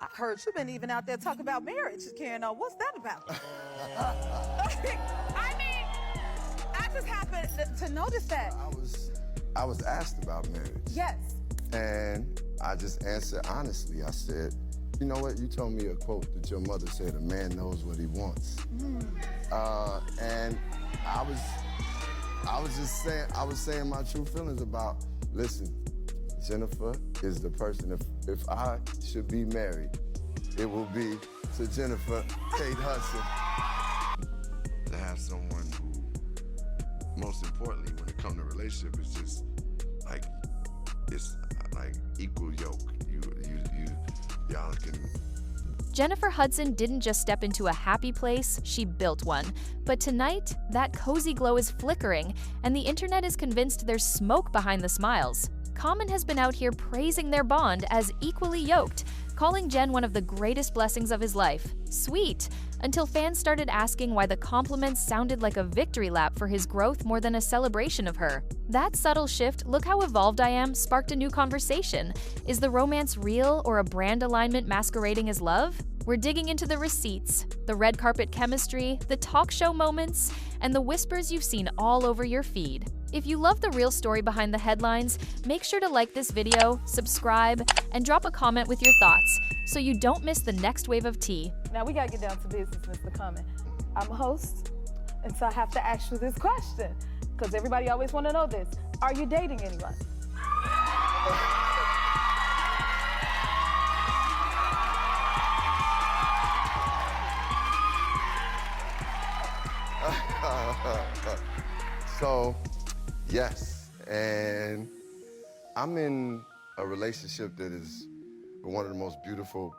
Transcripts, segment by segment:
I heard you been even out there talking about marriage, Karen. What's that about? I mean, I just happened to notice that. I was asked about marriage. Yes. And I just answered honestly. I said, you know what? You told me a quote that your mother said, a man knows what he wants. And I was saying my true feelings about, listen, Jennifer is the person, if I should be married, it will be to Jennifer Kate Hudson. To have someone who, most importantly, when it comes to relationship, is just like, it's like equal yoke. Y'all can. Jennifer Hudson didn't just step into a happy place, she built one. But tonight, that cozy glow is flickering, and the internet is convinced there's smoke behind the smiles. Common has been out here praising their bond as equally yoked, calling Jen one of the greatest blessings of his life. Sweet, until fans started asking why the compliments sounded like a victory lap for his growth more than a celebration of her. That subtle shift, "look how evolved I am," sparked a new conversation. Is the romance real or a brand alignment masquerading as love? We're digging into the receipts, the red carpet chemistry, the talk show moments, and the whispers you've seen all over your feed. If you love the real story behind the headlines, make sure to like this video, subscribe, and drop a comment with your thoughts so you don't miss the next wave of tea. Now we gotta get down to business, Mr. Common. I'm a host, and so I have to ask you this question, because everybody always want to know this. Are you dating anyone? So, yes, and I'm in a relationship that is one of the most beautiful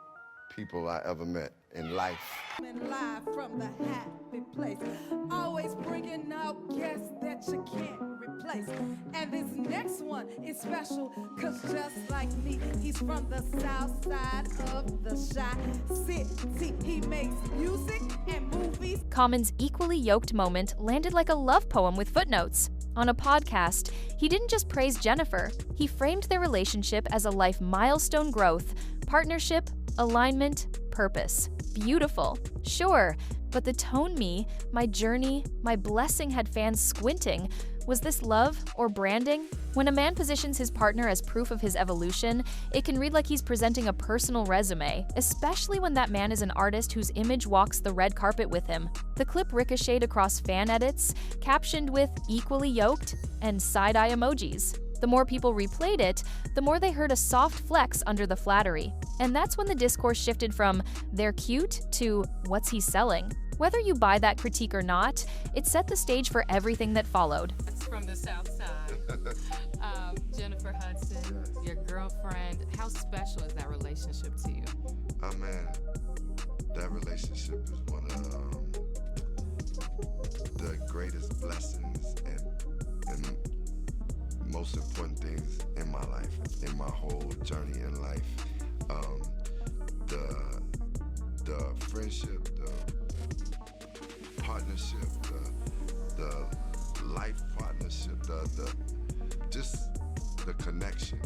people I ever met in life. Live from the happy place, always bringing out guests that you can't replace. And this next one is special, cause just like me, he's from the south side of the Chi-City. He makes music and movies. Common's equally yoked moment landed like a love poem with footnotes. On a podcast, he didn't just praise Jennifer, he framed their relationship as a life milestone growth, partnership, alignment, purpose. Beautiful, sure, but the tone me, my journey, my blessing had fans squinting. Was this love or branding? When a man positions his partner as proof of his evolution, it can read like he's presenting a personal resume, especially when that man is an artist whose image walks the red carpet with him. The clip ricocheted across fan edits, captioned with "equally yoked" and side-eye emojis. The more people replayed it, the more they heard a soft flex under the flattery. And that's when the discourse shifted from "they're cute" to "what's he selling?" Whether you buy that critique or not, it set the stage for everything that followed. From the South Side, Jennifer Hudson, your girlfriend. How special is that relationship to you? Oh man, that relationship is one of the greatest blessings and most important things in my life, in my whole journey in life. The friendship, the partnership, the life partnership, just the connection.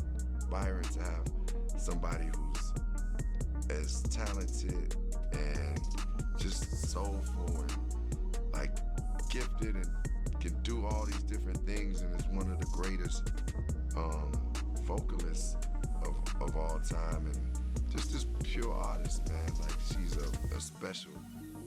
Byron, to have somebody who's as talented and just soulful and like gifted and can do all these different things, and is one of the greatest vocalists of all time, and just this pure artist, man. Like, she's a special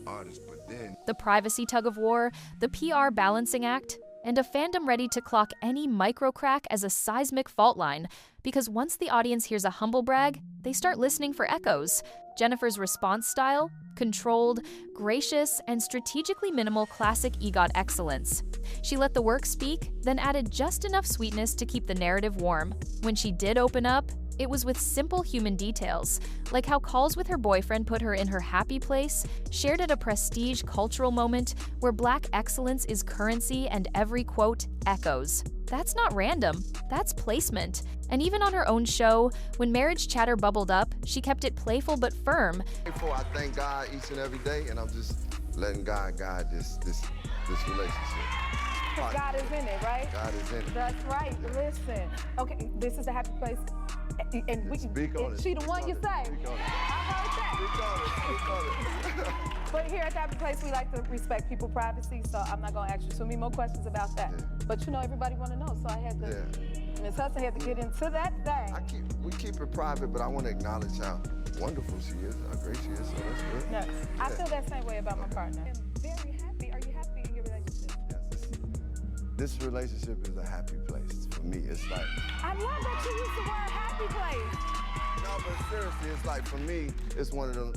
artist. But then the privacy tug of war, the PR balancing act, and a fandom ready to clock any micro crack as a seismic fault line, because once the audience hears a humble brag, they start listening for echoes. Jennifer's response style? Controlled, gracious, and strategically minimal classic EGOT excellence. She let the work speak, then added just enough sweetness to keep the narrative warm. When she did open up, it was with simple human details, like how calls with her boyfriend put her in her happy place, shared at a prestige cultural moment where Black excellence is currency and every quote echoes. That's not random, that's placement. And even on her own show, when marriage chatter bubbled up, she kept it playful but firm. I thank God each and every day, and I'm just letting God guide this relationship. God is in it, right? God is in it. That's right. Listen. Okay, this is the happy place. And we, Speak on it. she the one you say. Speak on it. I heard that. Speak on it. But here at the Happy Place, we like to respect people's privacy, so I'm not gonna ask you too many more questions about that. Yeah. But you know, everybody wanna know, so I had to, Ms. Hudson had to get into that thing. We keep it private, but I want to acknowledge how wonderful she is, how great she is, so that's good. Yes, I feel that same way about my partner. I'm very happy. Are you happy in your relationship? Yes, this relationship is a happy place for me. It's like, I love that you use the word happy place. no, but seriously, it's like for me, it's one of them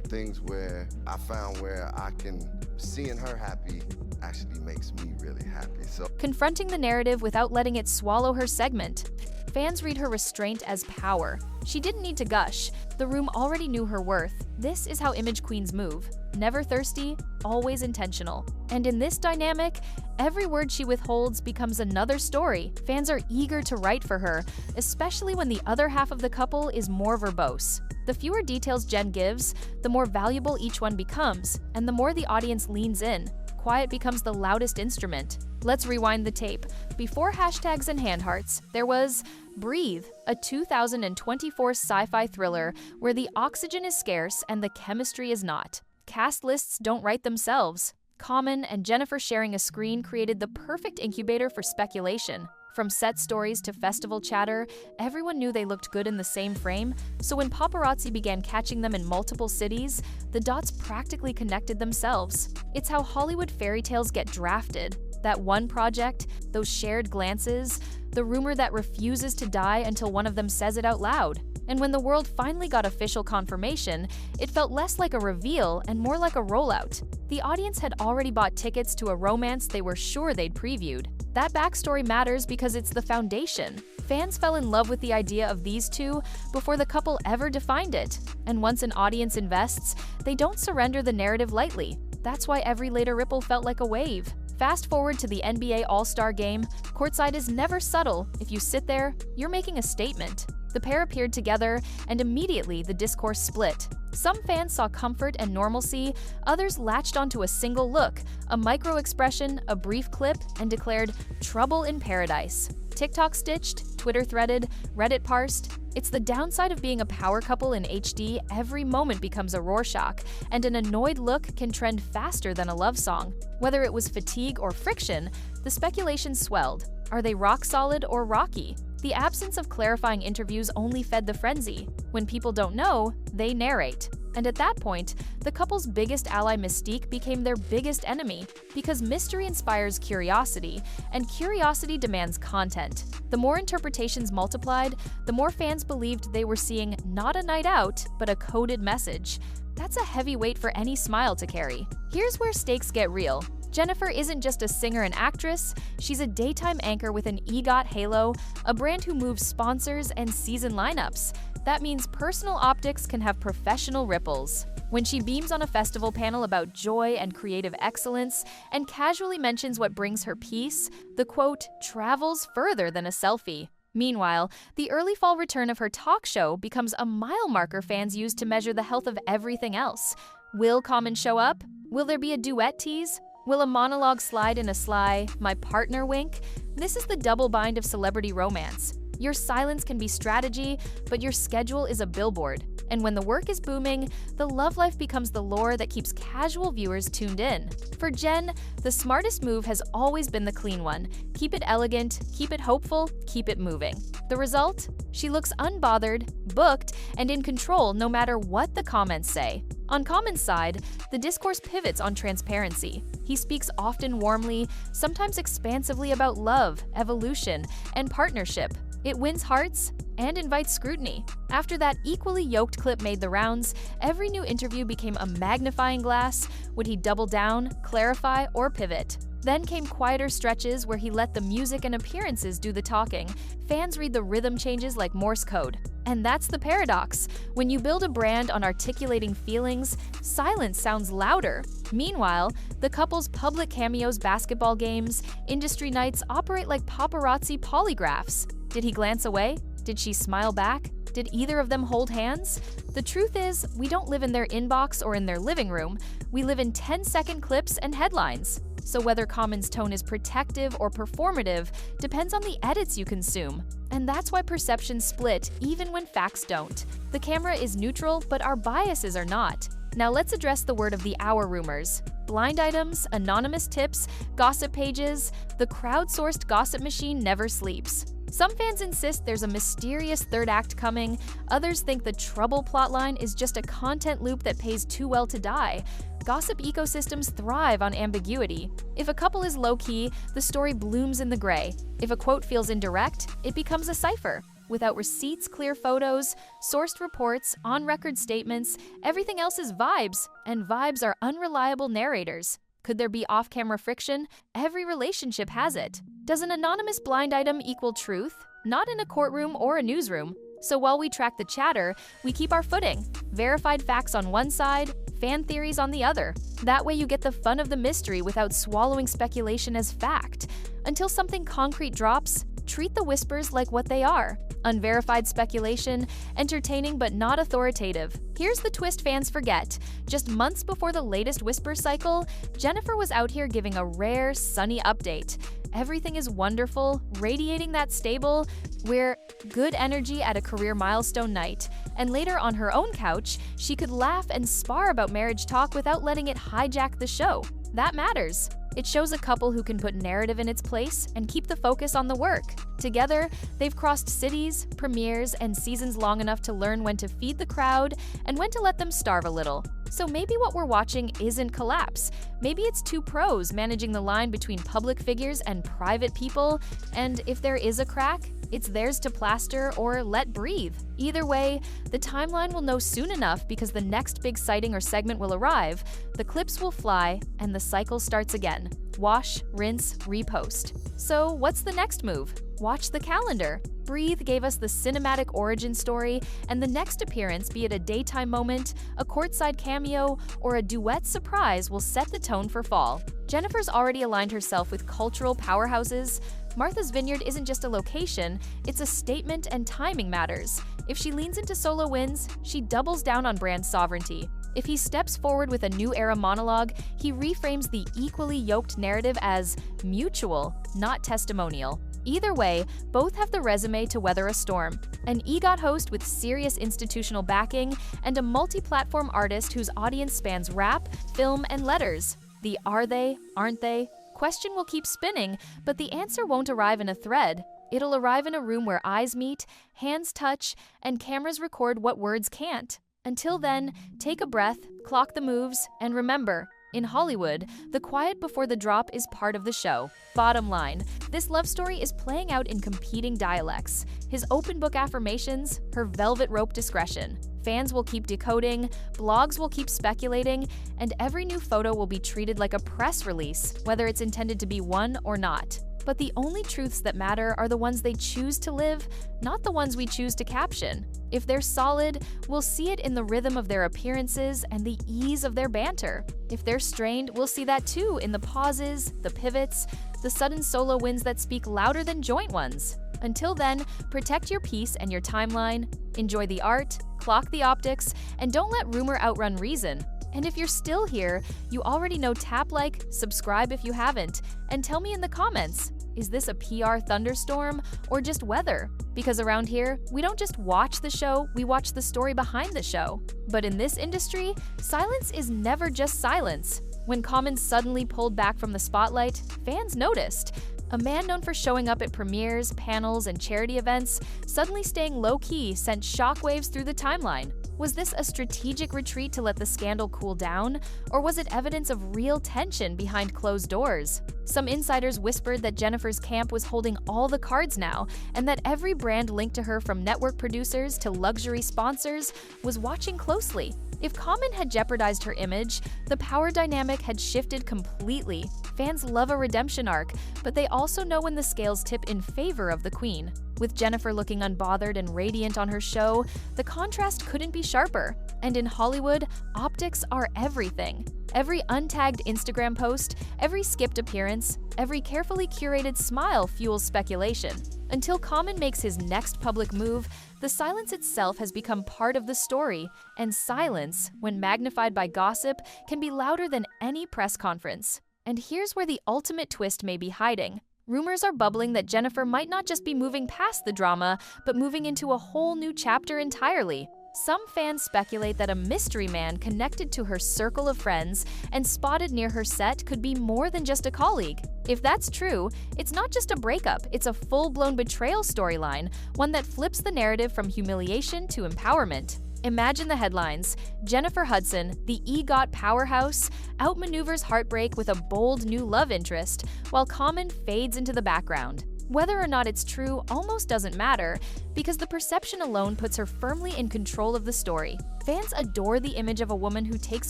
things where I found where I can, seeing her happy actually makes me really happy. So Confronting the narrative without letting it swallow her segment. Fans read her restraint as power. She didn't need to gush. The room already knew her worth. This is how image queens move. Never thirsty, always intentional. And in this dynamic, every word she withholds becomes another story. Fans are eager to write for her, especially when the other half of the couple is more verbose. The fewer details Jen gives, the more valuable each one becomes, and the more the audience leans in. Quiet becomes the loudest instrument. Let's rewind the tape. Before hashtags and hand hearts, there was Breathe, a 2024 sci-fi thriller where the oxygen is scarce and the chemistry is not. Cast lists don't write themselves. Common and Jennifer sharing a screen created the perfect incubator for speculation. From set stories to festival chatter, everyone knew they looked good in the same frame, so when paparazzi began catching them in multiple cities, the dots practically connected themselves. It's how Hollywood fairy tales get drafted. That one project, those shared glances, the rumor that refuses to die until one of them says it out loud. And when the world finally got official confirmation, it felt less like a reveal and more like a rollout. The audience had already bought tickets to a romance they were sure they'd previewed. That backstory matters because it's the foundation. Fans fell in love with the idea of these two before the couple ever defined it. And once an audience invests, they don't surrender the narrative lightly. That's why every later ripple felt like a wave. Fast forward to the NBA All-Star Game, courtside is never subtle. If you sit there, you're making a statement. The pair appeared together, and immediately the discourse split. Some fans saw comfort and normalcy, others latched onto a single look, a micro-expression, a brief clip, and declared, "Trouble in paradise." TikTok stitched, Twitter threaded, Reddit parsed. It's the downside of being a power couple in HD, every moment becomes a Rorschach, and an annoyed look can trend faster than a love song. Whether it was fatigue or friction, the speculation swelled. Are they rock solid or rocky? The absence of clarifying interviews only fed the frenzy. When people don't know, they narrate. And at that point, the couple's biggest ally Mystique became their biggest enemy, because mystery inspires curiosity, and curiosity demands content. The more interpretations multiplied, the more fans believed they were seeing not a night out, but a coded message. That's a heavy weight for any smile to carry. Here's where stakes get real. Jennifer isn't just a singer and actress, she's a daytime anchor with an EGOT halo, a brand who moves sponsors and season lineups. That means personal optics can have professional ripples. When she beams on a festival panel about joy and creative excellence and casually mentions what brings her peace, the quote travels further than a selfie. Meanwhile, the early fall return of her talk show becomes a mile marker fans use to measure the health of everything else. Will Common show up? Will there be a duet tease? Will a monologue slide in a sly, "my partner" wink? This is the double bind of celebrity romance. Your silence can be strategy, but your schedule is a billboard. And when the work is booming, the love life becomes the lure that keeps casual viewers tuned in. For Jen, the smartest move has always been the clean one. Keep it elegant, keep it hopeful, keep it moving. The result? She looks unbothered, booked, and in control no matter what the comments say. On Common's side, the discourse pivots on transparency. He speaks often warmly, sometimes expansively about love, evolution, and partnership. It wins hearts and invites scrutiny. After that equally yoked clip made the rounds, every new interview became a magnifying glass. Would he double down, clarify, or pivot? Then came quieter stretches where he let the music and appearances do the talking. Fans read the rhythm changes like Morse code. And that's the paradox. When you build a brand on articulating feelings, silence sounds louder. Meanwhile, the couple's public cameos, basketball games, industry nights operate like paparazzi polygraphs. Did he glance away? Did she smile back? Did either of them hold hands? The truth is, we don't live in their inbox or in their living room. We live in 10-second clips and headlines. So whether Common's tone is protective or performative depends on the edits you consume. And that's why perceptions split even when facts don't. The camera is neutral, but our biases are not. Now let's address the word of the hour rumors. Blind items, anonymous tips, gossip pages, the crowdsourced gossip machine never sleeps. Some fans insist there's a mysterious third act coming, others think the trouble plotline is just a content loop that pays too well to die. Gossip ecosystems thrive on ambiguity. If a couple is low-key, the story blooms in the gray. If a quote feels indirect, it becomes a cipher. Without receipts, clear photos, sourced reports, on-record statements, everything else is vibes, and vibes are unreliable narrators. Could there be off-camera friction? Every relationship has it. Does an anonymous blind item equal truth? Not in a courtroom or a newsroom. So while we track the chatter, we keep our footing. Verified facts on one side, fan theories on the other. That way you get the fun of the mystery without swallowing speculation as fact. Until something concrete drops, treat the whispers like what they are. Unverified speculation, entertaining but not authoritative. Here's the twist fans forget. Just months before the latest whisper cycle, Jennifer was out here giving a rare, sunny update. Everything is wonderful, radiating that stable, we're good energy at a career milestone night. And later on her own couch, she could laugh and spar about marriage talk without letting it hijack the show. That matters. It shows a couple who can put narrative in its place and keep the focus on the work. Together, they've crossed cities, premieres, and seasons long enough to learn when to feed the crowd and when to let them starve a little. So maybe what we're watching isn't collapse. Maybe it's two pros managing the line between public figures and private people, and if there is a crack, it's theirs to plaster or let breathe. Either way, the timeline will know soon enough because the next big sighting or segment will arrive, the clips will fly, and the cycle starts again. Wash, rinse, repost. So what's the next move? Watch the calendar. Breathe gave us the cinematic origin story, and the next appearance, be it a daytime moment, a courtside cameo, or a duet surprise, will set the tone for fall. Jennifer's already aligned herself with cultural powerhouses. Martha's Vineyard isn't just a location, it's a statement, and timing matters. If she leans into solo wins, she doubles down on brand sovereignty. If he steps forward with a new era monologue, he reframes the equally yoked narrative as mutual, not testimonial. Either way, both have the resume to weather a storm. An EGOT host with serious institutional backing, and a multi-platform artist whose audience spans rap, film, and letters. The are they, aren't they? Question will keep spinning, but the answer won't arrive in a thread. It'll arrive in a room where eyes meet, hands touch, and cameras record what words can't. Until then, take a breath, clock the moves, and remember, in Hollywood, the quiet before the drop is part of the show. Bottom line, this love story is playing out in competing dialects. His open book affirmations, her velvet rope discretion. Fans will keep decoding, blogs will keep speculating, and every new photo will be treated like a press release, whether it's intended to be one or not. But the only truths that matter are the ones they choose to live, not the ones we choose to caption. If they're solid, we'll see it in the rhythm of their appearances and the ease of their banter. If they're strained, we'll see that too in the pauses, the pivots, the sudden solo wins that speak louder than joint ones. Until then, protect your peace and your timeline, enjoy the art, clock the optics, and don't let rumor outrun reason. And if you're still here, you already know tap like, subscribe if you haven't, and tell me in the comments, is this a PR thunderstorm or just weather? Because around here, we don't just watch the show, we watch the story behind the show. But in this industry, silence is never just silence. When Common suddenly pulled back from the spotlight, fans noticed. A man known for showing up at premieres, panels, and charity events, suddenly staying low-key sent shockwaves through the timeline. Was this a strategic retreat to let the scandal cool down, or was it evidence of real tension behind closed doors? Some insiders whispered that Jennifer's camp was holding all the cards now, and that every brand linked to her from network producers to luxury sponsors was watching closely. If Common had jeopardized her image, the power dynamic had shifted completely. Fans love a redemption arc, but they also know when the scales tip in favor of the queen. With Jennifer looking unbothered and radiant on her show, the contrast couldn't be sharper. And in Hollywood, optics are everything. Every untagged Instagram post, every skipped appearance, every carefully curated smile fuels speculation. Until Common makes his next public move, the silence itself has become part of the story, and silence, when magnified by gossip, can be louder than any press conference. And here's where the ultimate twist may be hiding. Rumors are bubbling that Jennifer might not just be moving past the drama, but moving into a whole new chapter entirely. Some fans speculate that a mystery man connected to her circle of friends and spotted near her set could be more than just a colleague. If that's true, it's not just a breakup, it's a full-blown betrayal storyline, one that flips the narrative from humiliation to empowerment. Imagine the headlines. Jennifer Hudson, the EGOT powerhouse, outmaneuvers heartbreak with a bold new love interest, while Common fades into the background. Whether or not it's true almost doesn't matter, because the perception alone puts her firmly in control of the story. Fans adore the image of a woman who takes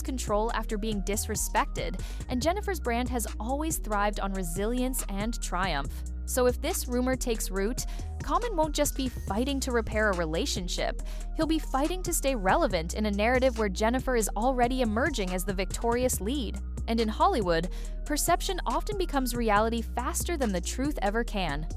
control after being disrespected, and Jennifer's brand has always thrived on resilience and triumph. So if this rumor takes root, Common won't just be fighting to repair a relationship, he'll be fighting to stay relevant in a narrative where Jennifer is already emerging as the victorious lead. And in Hollywood, perception often becomes reality faster than the truth ever can.